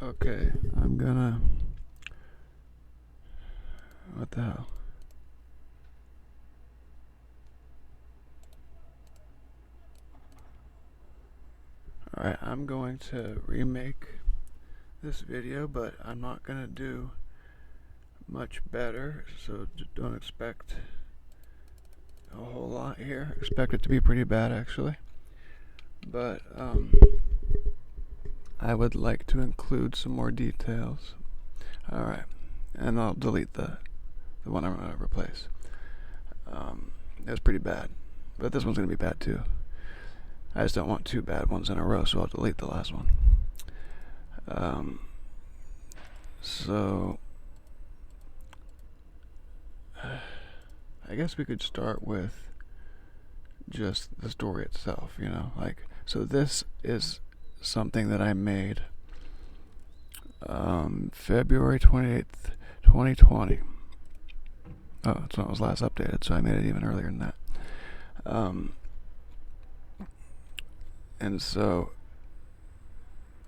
Okay, I'm gonna... What the hell? Alright, I'm going to remake this video, but I'm not gonna do much better, so don't expect a whole lot here. Expect it to be pretty bad, actually. But, I would like to include some more details. Alright, and I'll delete the one I'm gonna replace. It was pretty bad, but this one's gonna be bad too. I just don't want two bad ones in a row, so I'll delete the last one. So I guess we could start with just the story itself, so this is something that I made February 28th, 2020. Oh, that's when it was last updated, so I made it even earlier than that. And so,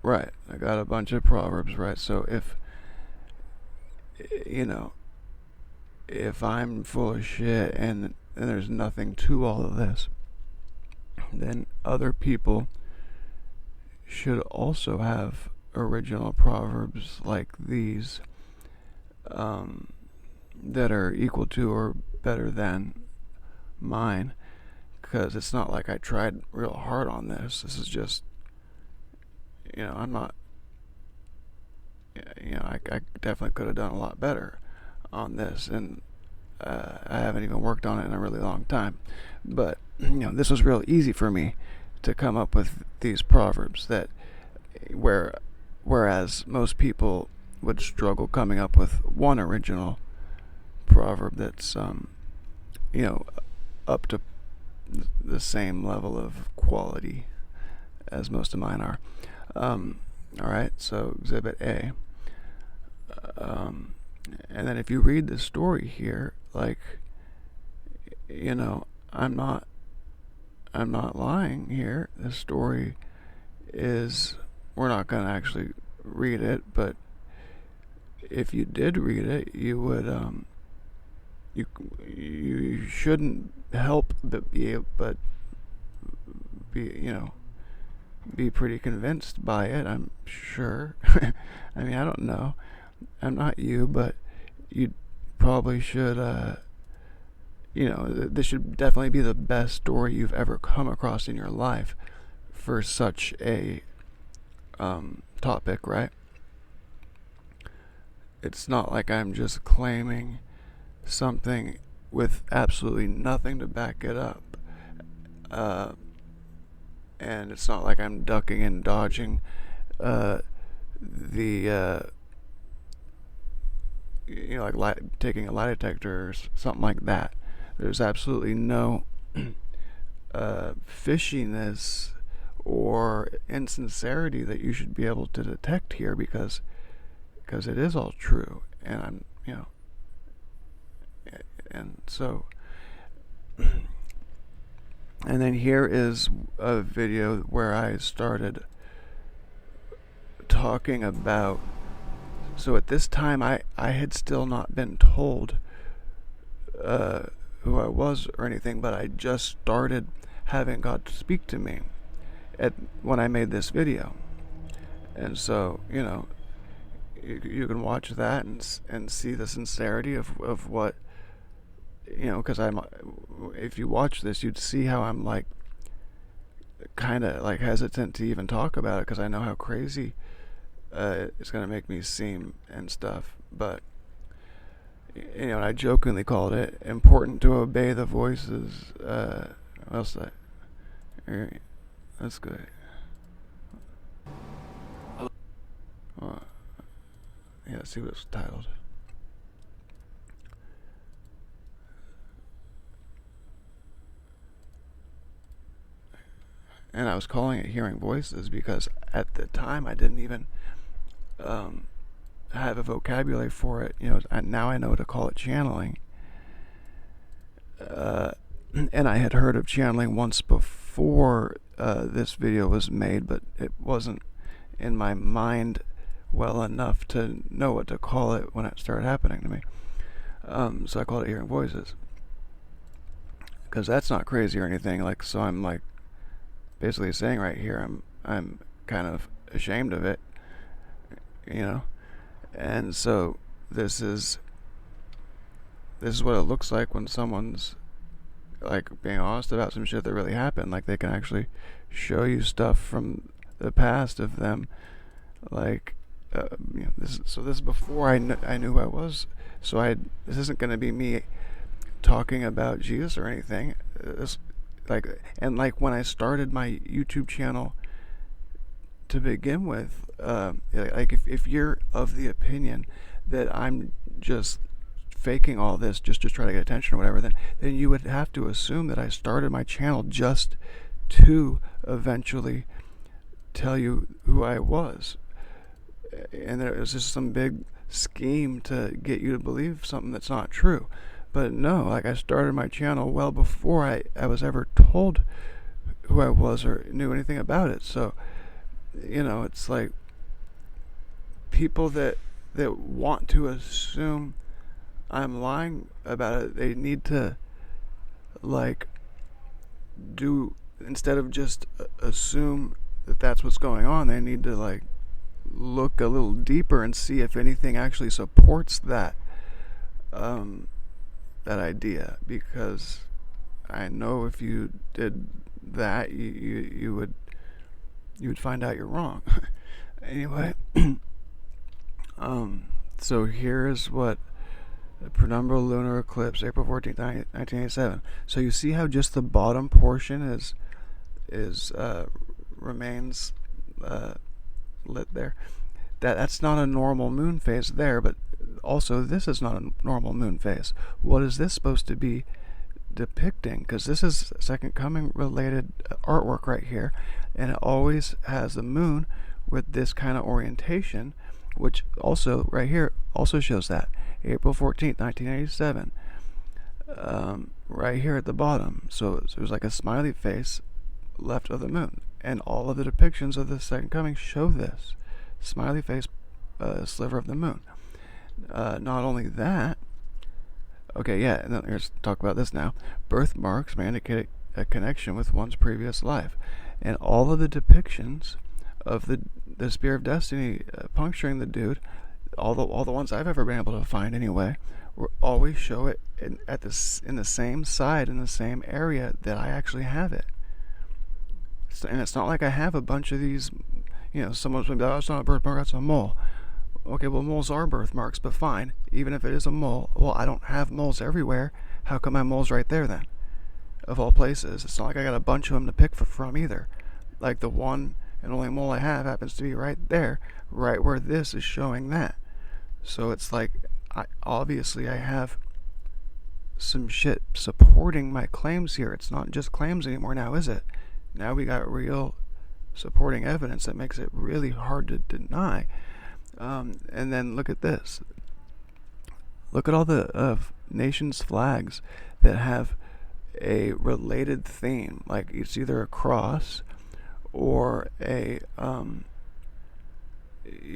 right, I got a bunch of proverbs, right? So if I'm full of shit and there's nothing to all of this, then other people should also have original proverbs like these, that are equal to or better than mine, because it's not like I tried real hard on this. This is just, I'm not, I definitely could have done a lot better on this, and I haven't even worked on it in a really long time. But, this was real easy for me to come up with these proverbs that, whereas most people would struggle coming up with one original proverb that's, up to the same level of quality as most of mine are. Alright, so Exhibit A. And then if you read the story here, I'm not lying here. The story is, we're not going to actually read it, but if you did read it, you would, you shouldn't help but be pretty convinced by it, I'm sure. I mean, I don't know. I'm not you, but you probably should, this should definitely be the best story you've ever come across in your life for such a topic, right? It's not like I'm just claiming something with absolutely nothing to back it up. And it's not like I'm ducking and dodging taking a lie detector or something like that. There's absolutely no fishiness or insincerity that you should be able to detect here, because it is all true, and I'm, and so, and then here is a video where I started talking about, so at this time I had still not been told who I was or anything, but I just started having God speak to me when I made this video. And so, you can watch that and see the sincerity of what, because if you watch this, you'd see how I'm kind of hesitant to even talk about it, because I know how crazy it's going to make me seem and stuff. But, and I jokingly called it important to obey the voices. What else did that's good. Yeah, let's see what it's titled. And I was calling it hearing voices because at the time I didn't even have a vocabulary for it. Now I know to call it channeling. And I had heard of channeling once before this video was made, but it wasn't in my mind well enough to know what to call it when it started happening to me. So I called it hearing voices, because that's not crazy or anything. Like, so I'm like basically saying right here, I'm kind of ashamed of it, you know. And so this is what it looks like when someone's like being honest about some shit that really happened. Like, they can actually show you stuff from the past of them. Like, this is before I knew who I was. So this isn't going to be me talking about Jesus or anything. Like when I started my YouTube channel to begin with, like if you're of the opinion that I'm just faking all this just to try to get attention or whatever, then you would have to assume that I started my channel just to eventually tell you who I was, and that it was just some big scheme to get you to believe something that's not true. But no, like, I started my channel well before I was ever told who I was or knew anything about it. So, it's like people that want to assume I'm lying about it, they need to, like, instead of just assume that that's what's going on, they need to, like, look a little deeper and see if anything actually supports that idea. Because I know if you did that, you would find out you're wrong. Anyway, so here is what the penumbral lunar eclipse, April 14th, 1987. So you see how just the bottom portion is remains lit there. That's not a normal moon phase there, but also this is not a normal moon phase. What is this supposed to be depicting? Because this is Second Coming related artwork right here, and it always has the moon with this kind of orientation, which also right here also shows that April 14th, 1987, right here at the bottom. So it was like a smiley face left of the moon, and all of the depictions of the Second Coming show this smiley face sliver of the moon. Not only that, okay, yeah, and then let's talk about this now. Birthmarks may indicate a connection with one's previous life, and all of the depictions of the spear of destiny puncturing the dude, all the ones I've ever been able to find anyway, always show it in the same side, in the same area that I actually have it. And it's not like I have a bunch of these. Someone's going to be like, oh, it's not a birthmark, that's a mole. Okay, well, moles are birthmarks, but fine. Even if it is a mole, well, I don't have moles everywhere. How come my mole's right there then? Of all places. It's not like I got a bunch of them to pick from either. Like, the one and only mole I have happens to be right there, right where this is showing that. So it's like, obviously I have some shit supporting my claims here. It's not just claims anymore now, is it? Now we got real supporting evidence that makes it really hard to deny. And then look at this. Look at all the nations' flags that have a related theme. Like, it's either a cross or a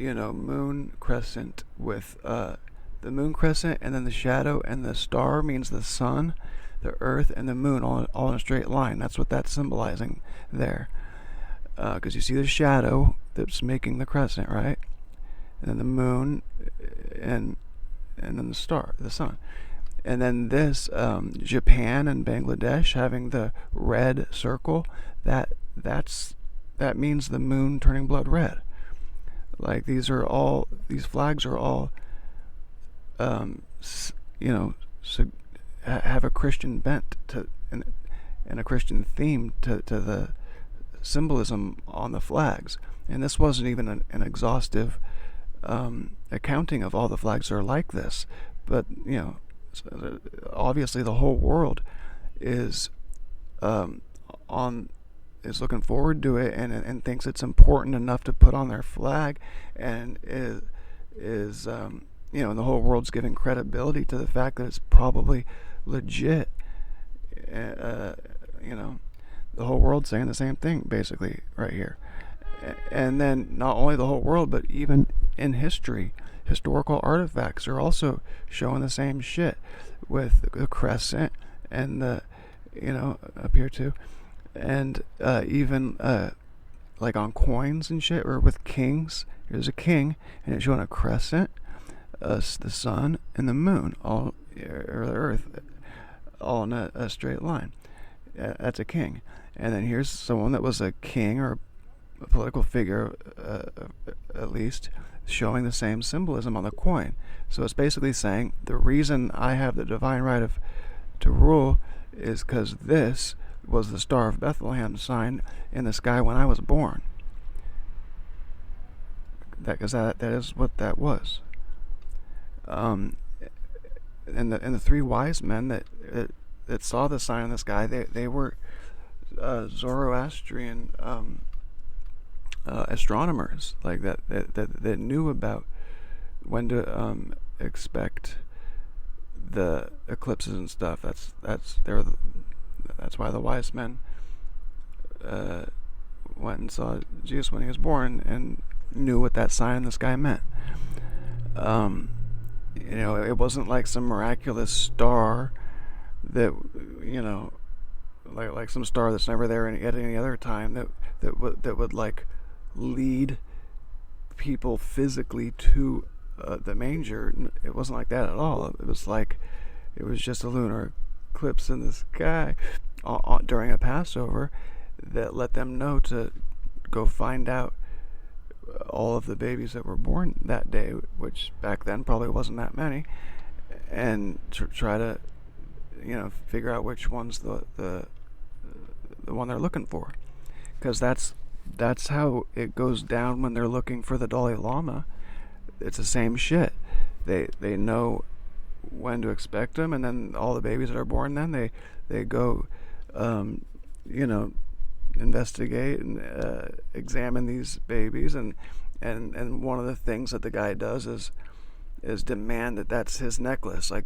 moon crescent with the moon crescent, and then the shadow, and the star means the sun, the earth, and the moon all in a straight line. That's what that's symbolizing there. Because you see the shadow that's making the crescent, right? And then the moon, and then the star, the sun. And then this, Japan and Bangladesh having the red circle, that means the moon turning blood red. Like, these flags are all, have a Christian bent and a Christian theme to the symbolism on the flags. And this wasn't even an exhaustive accounting of all the flags that are like this, but obviously the whole world is looking forward to it and thinks it's important enough to put on their flag, and is the whole world's giving credibility to the fact that it's probably legit. The whole world's saying the same thing basically right here. And then not only the whole world, but even in history, historical artifacts are also showing the same shit with the crescent and the, up here too, and even like on coins and shit, or with kings. Here's a king, and it's showing a crescent, the sun and the moon, all or the earth, all in a straight line. That's a king. And then here's someone that was a king or a political figure, at least, showing the same symbolism on the coin. So it's basically saying the reason I have the divine right to rule is because this was the Star of Bethlehem sign in the sky when I was born. Because that is what that was. And the three wise men that saw the sign in the sky, they were Zoroastrian astronomers, like that knew about when to expect the eclipses and stuff. That's why the wise men went and saw Jesus when he was born and knew what that sign in the sky meant. It wasn't like some miraculous star that, like some star that's never there at any other time that would like lead people physically to the manger. It wasn't like that at all. It was just a lunar eclipse in the sky during a Passover that let them know to go find out all of the babies that were born that day, which back then probably wasn't that many, and try to figure out which one's the one they're looking for, because that's how it goes down when they're looking for the Dalai Lama. It's the same shit. They know when to expect them, and then all the babies that are born, then they go investigate and examine these babies, and one of the things that the guy does is demand that that's his necklace, like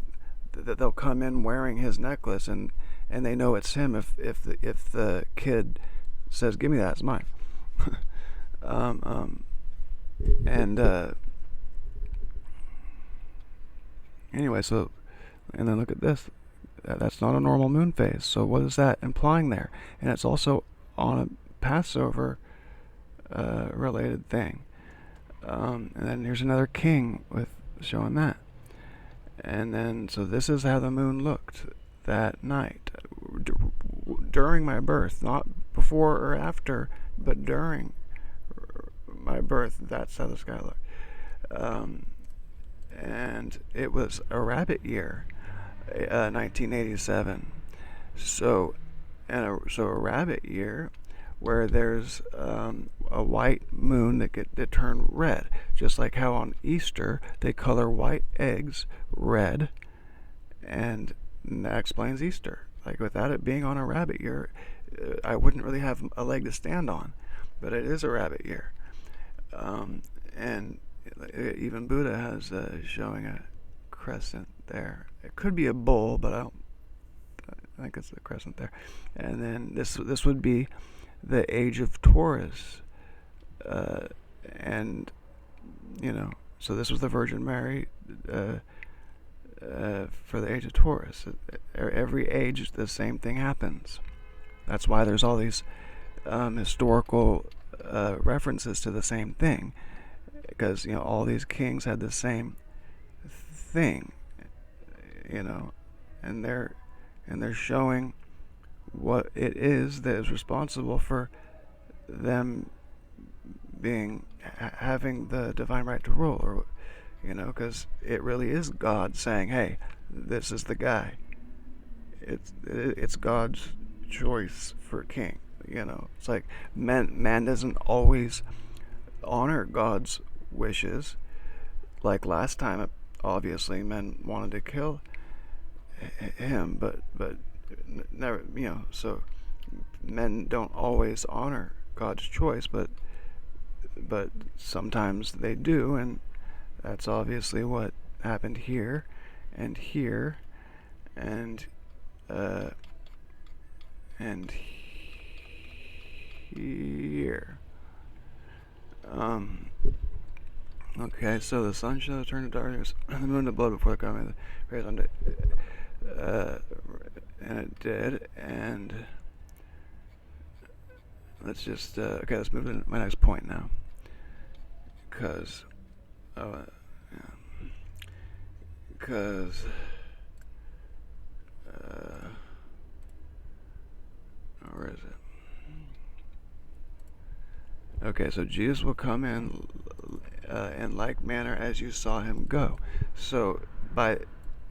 that they'll come in wearing his necklace, and they know it's him if the kid says, "Give me that, it's mine." Anyway, so, and then look at this. That's not a normal moon phase. So what is that implying there? And it's also on a Passover related thing. And then here's another king with showing that. And then, so this is how the moon looked that night during my birth, not before or after, but during my birth. That's how the sky looked. And it was a rabbit year, 1987. So a rabbit year where there's a white moon that turned red, just like how on Easter they color white eggs red, and that explains Easter. Like, without it being on a rabbit year, I wouldn't really have a leg to stand on, but it is a rabbit year. And even Buddha has showing a crescent there. It could be a bull, but I think it's the crescent there. And then this would be the age of Taurus, and so this was the Virgin Mary for the age of Taurus. Every age, the same thing happens. That's why there's all these historical references to the same thing, because all these kings had the same thing, and they're showing what it is that is responsible for them having the divine right to rule, or because it really is God saying, "Hey, this is the guy." It's God's choice for king. It's like man doesn't always honor God's wishes. Like last time, obviously men wanted to kill him, but never, so men don't always honor God's choice, but sometimes they do, and that's obviously what happened here and here and here. Okay, so the sun shall turn to darkness, the moon to blood before the coming of the rays on it. And it did. And let's just okay. Let's move to my next point now, because because where is it? Okay, so Jesus will come in like manner as you saw him go. So by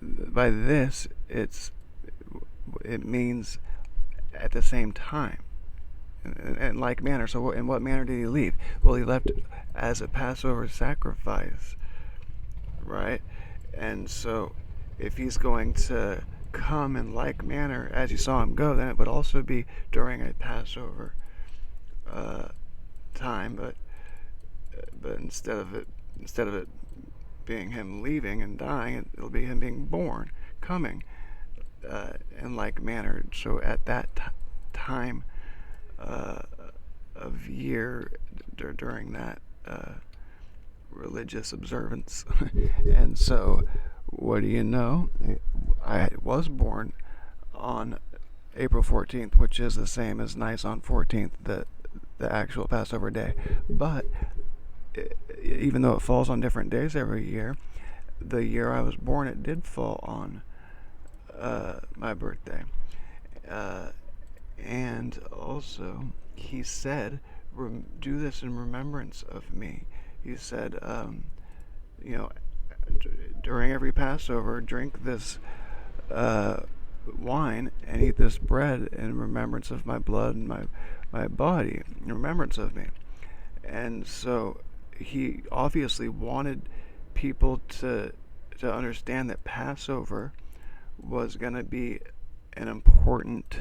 this, it means at the same time, in like manner. So in what manner did he leave? Well, he left as a Passover sacrifice, right? And so if he's going to come in like manner as you saw him go, then it would also be during a Passover time, but instead of it being him leaving and dying, it'll be him being born, coming in like manner. So at that time of year, during that religious observance, and so what do you know? I was born on April 14th, which is the same as Nisan 14th, the actual Passover day. But even though it falls on different days every year, the year I was born, it did fall on my birthday. And also, he said, do this in remembrance of me. He said, you know, during every Passover, drink this wine and eat this bread in remembrance of my blood and my body, in remembrance of me. And so he obviously wanted people to understand that Passover was going to be an important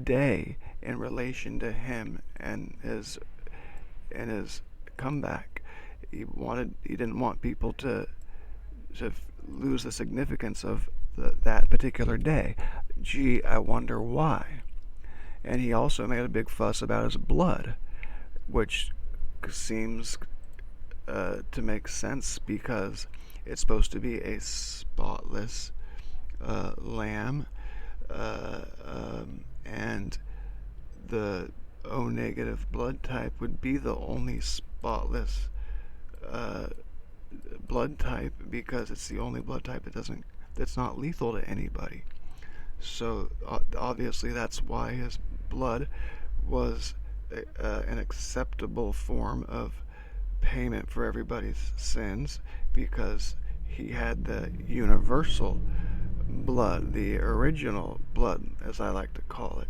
day in relation to him and his comeback. He didn't want people to lose the significance of that particular day. Gee, I wonder why. And he also made a big fuss about his blood, which seems to make sense because it's supposed to be a spotless lamb, and the O negative blood type would be the only spotless blood type because it's the only blood type that's not lethal to anybody. So obviously that's why his blood was an acceptable form of payment for everybody's sins, because he had the universal blood, the original blood, as I like to call it,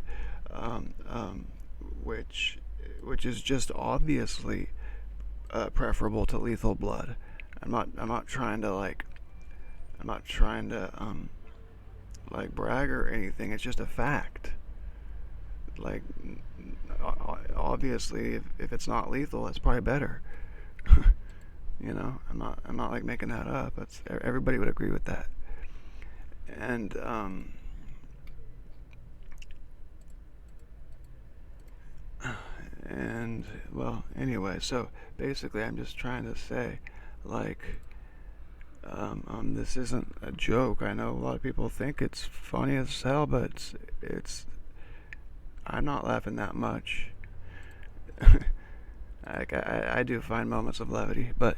which is just obviously preferable to lethal blood. I'm not trying to brag or anything. It's just a fact. Like, obviously, if it's not lethal, that's probably better. I'm not like making that up. Everybody would agree with that. And well, anyway, so basically, I'm just trying to say, like, this isn't a joke. I know a lot of people think it's funny as hell, but I'm not laughing that much. I do find moments of levity, but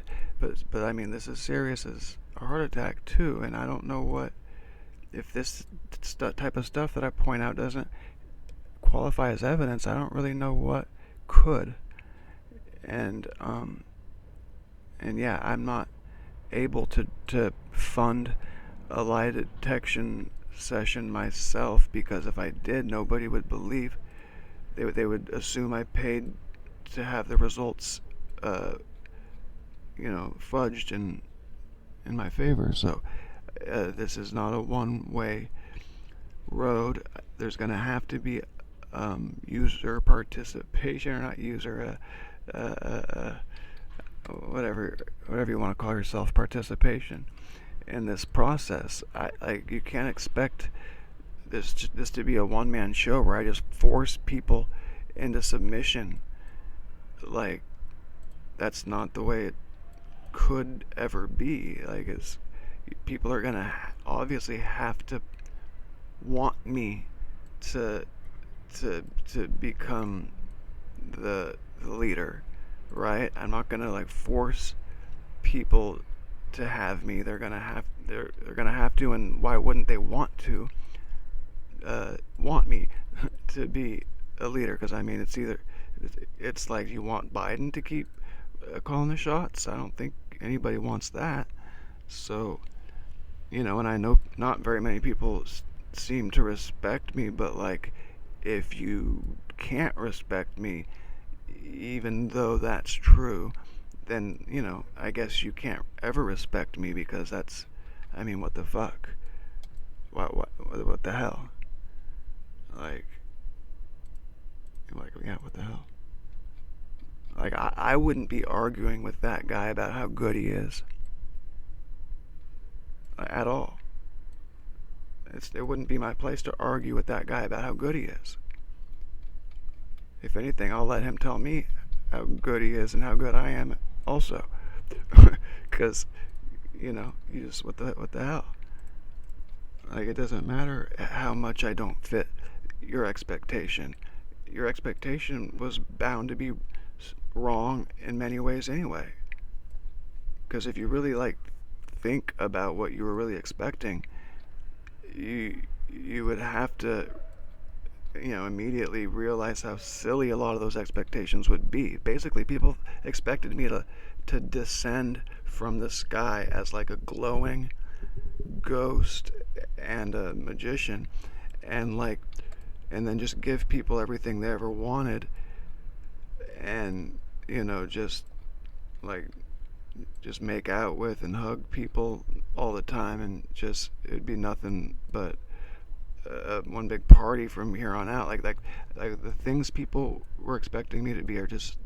I mean, this is serious as a heart attack too, and I don't know what, if this type of stuff that I point out doesn't qualify as evidence, I don't really know what could. And yeah, I'm not able to fund a lie detection session myself, because if I did, nobody would believe. They would assume I paid to have the results fudged in my favor. So this is not a one-way road. There's going to have to be user participation, or not user, whatever you want to call yourself, participation in this process. You can't expect this to be a one-man show where I just force people into submission. Like, that's not the way it could ever be. Like, it's people are gonna obviously have to want me to to become the leader, right? I'm not gonna like force people to have me. They're gonna have to, and why wouldn't they want to want me to be a leader? Because I mean, it's like you want Biden to keep calling the shots. I don't think anybody wants that. So and I know not very many people seem to respect me, but like, if you can't respect me, even though that's true, then I guess you can't ever respect me, because I mean, what the fuck? What the hell? Like, yeah, what the hell? Like, I wouldn't be arguing with that guy about how good he is at all. It wouldn't be my place to argue with that guy about how good he is. If anything, I'll let him tell me how good he is and how good I am also. Because, you just, what the hell? Like, it doesn't matter how much I don't fit your expectation. Your expectation was bound to be wrong in many ways anyway. Because if you really, like, think about what you were really expecting, you would have to immediately realize how silly a lot of those expectations would be. Basically, people expected me to descend from the sky as like a glowing ghost and a magician, and then just give people everything they ever wanted, and just like just make out with and hug people all the time, and just it'd be nothing but one big party from here on out. Like the things people were expecting me to be are just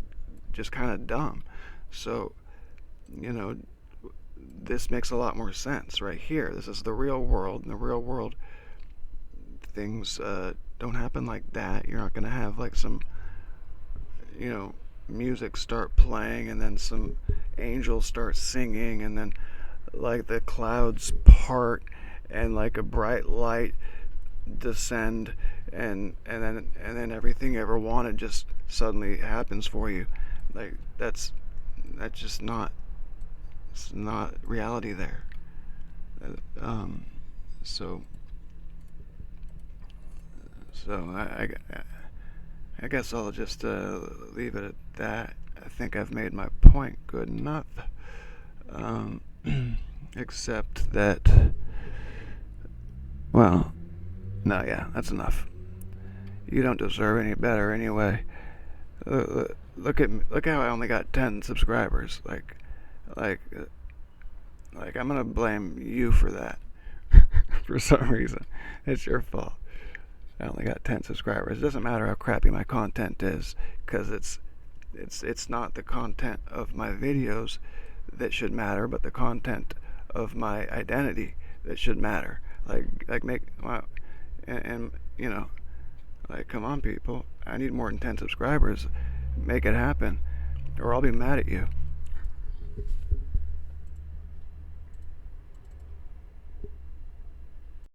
kind of dumb. So this makes a lot more sense right here. This is the real world. In the real world, things don't happen like that. You're not gonna have like some music start playing, and then some angels start singing, and then like the clouds part, and like a bright light descend, and then everything you ever wanted just suddenly happens for you. Like, that's just not, it's not reality there. Um, so I guess I'll just leave it at that. I think I've made my point good enough. Um, except that, well, no, yeah, that's enough. You don't deserve any better anyway. Look at me, look how I only got 10 subscribers. Like, I'm gonna blame you for that. For some reason, it's your fault. I only got 10 subscribers. It doesn't matter how crappy my content is, because it's not the content of my videos that should matter, but the content of my identity that should matter. Like make well, and like, come on, people. I need more than 10 subscribers. Make it happen, or I'll be mad at you.